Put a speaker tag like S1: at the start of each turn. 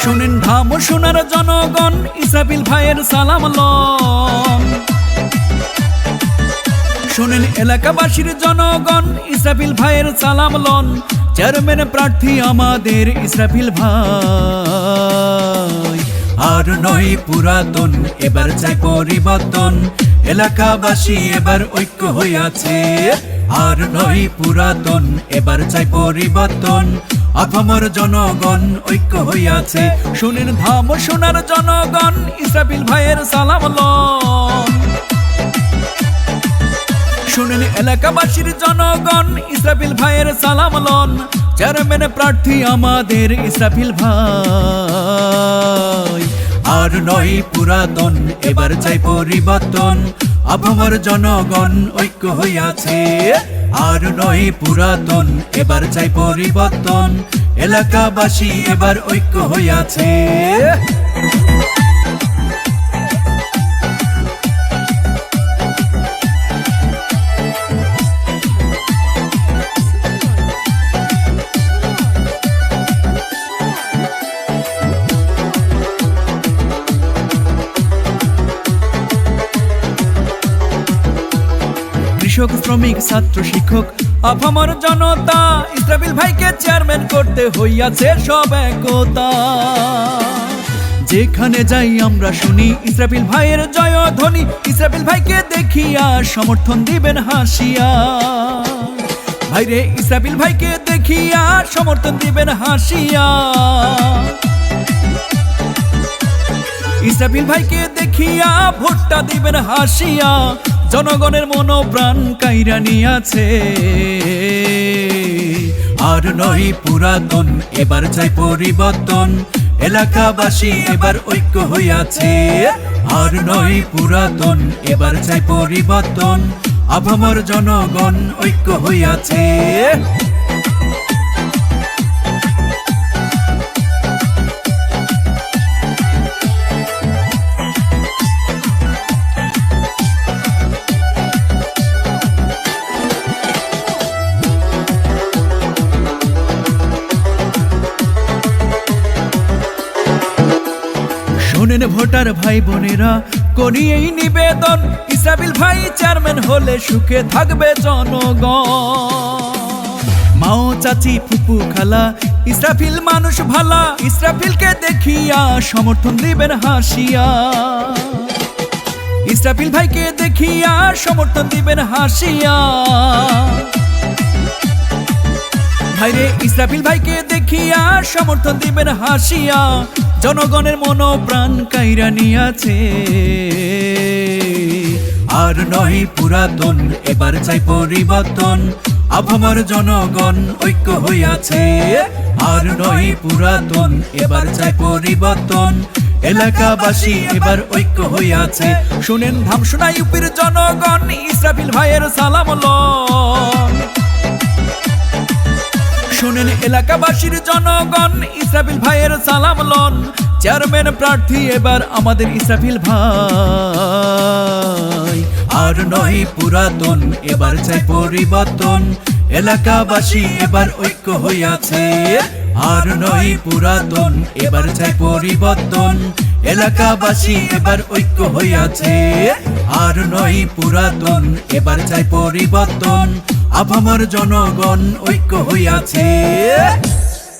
S1: শুনেন ধাম সোনার জনগণ, ইসরাফিল ভাইয়ের সালাম লন। শুনেন এলাকাবাসীর জনগণ, ইসরাফিল ভাইয়ের সালাম লন। চেয়ারম্যান প্রার্থী আমাদের ইসরাফিল ভাই। আর নয় পুরাতন, এবার চাই পরিবর্তন। এলাকাবাসী এবার ঐক্য হইয়াছে। আর নয় পুরাতন, এবার চাই পরিবর্তন। আপামর জনগণ ঐক্য হইয়াছে। শুনেন ধাম সোনার জনগণ, ইসরাফিল ভাইয়ের সালাম লন। শুনেন এলাকাবাসীর জনগণ, ইসরাফিল ভাইয়ের সালাম লন। চেয়ারম্যান প্রার্থী আমাদের ইসরাফিল ভাই। আর নয় পুরাতন, এবার চাই পরিবর্তন। আপামর জনগণ ঐক্য হইয়াছে। আর নয় পুরাতন, এবার চাই পরিবর্তন। এলাকাবাসী এবার ঐক্য হইয়াছে। কৃষক, শ্রমিক, ছাত্র, শিক্ষক, আপামর জনতা, ইসরাফিল ভাইকে চেয়ারম্যান করতে হইয়াছে সব একতা। যেখানে যাই আমরা শুনি ইসরাফিল ভাইয়ের জয়ধ্বনি। ইসরাফিল ভাইকে দেখিয়া সমর্থন দিবেন হাসিয়া। ভাইরে ইসরাফিল ভাইকে দেখিয়া সমর্থন দিবেন হাসিয়া। ইসরাফিল ভাইকে দেখিয়া ভোটটা দিবেন হাসিয়া। জনগণের মনোপ্রাণ কাইরা নিয়াছে। আর নয় পুরাতন, এবার চাই পরিবর্তন। এলাকাবাসী এবার ঐক্য হইয়াছে। আর নয় পুরাতন, এবার চাই পরিবর্তন। আপামর জনগণ ঐক্য হইয়াছে। শুনেন ভোটার ভাই বোনেরা, করি এই নিবেদন। ইসরাফিল ভাই চেয়ারম্যান হলে সুখে থাকবে জনগণ। মাও, চাচি, ফুপু, খালা, ইসরাফিল মানুষ ভালা। ইসরাফিলকে দেখিয়া সমর্থন দিবেন হাসিয়া। ইসরাফিল ভাইকে দেখিয়া সমর্থন দিবেন হাসিয়া। ভাইরে ইসরাফিল ভাইকে দেখিয়া সমর্থন দিবেন হাসিয়া। জনগণের মনোপ্রাণ কাইরা নিয়াছে। আর নয় পুরাতন, এবার চাই পরিবর্তন। আপামর জনগণ ঐক্য হইয়াছে। আর নয় পুরাতন, এবার চাই পরিবর্তন। এলাকাবাসী এবার ঐক্য হইয়াছে। শুনেন ধামসোনা ইউপির জনগণ, ইসরাফিল ভাইয়ের সালাম লন। শুনেন এলাকাবাসীর জনগণ, ইসরাফিল ভাইয়ের সালাম লন। চেয়ারম্যান প্রার্থী এবার আমাদের ইসরাফিল ভাই। আর নয় পুরাতন, এবার চাই পরিবর্তন। এলাকাবাসী এবার ঐক্য হইয়াছে। আর নয় পুরাতন, এবার চাই পরিবর্তন। এলাকাবাসী এবার ঐক্য হইয়াছে। আর নয় পুরাতন, এবার চাই পরিবর্তন। আপামর জনগণ ঐক্য হইয়াছে।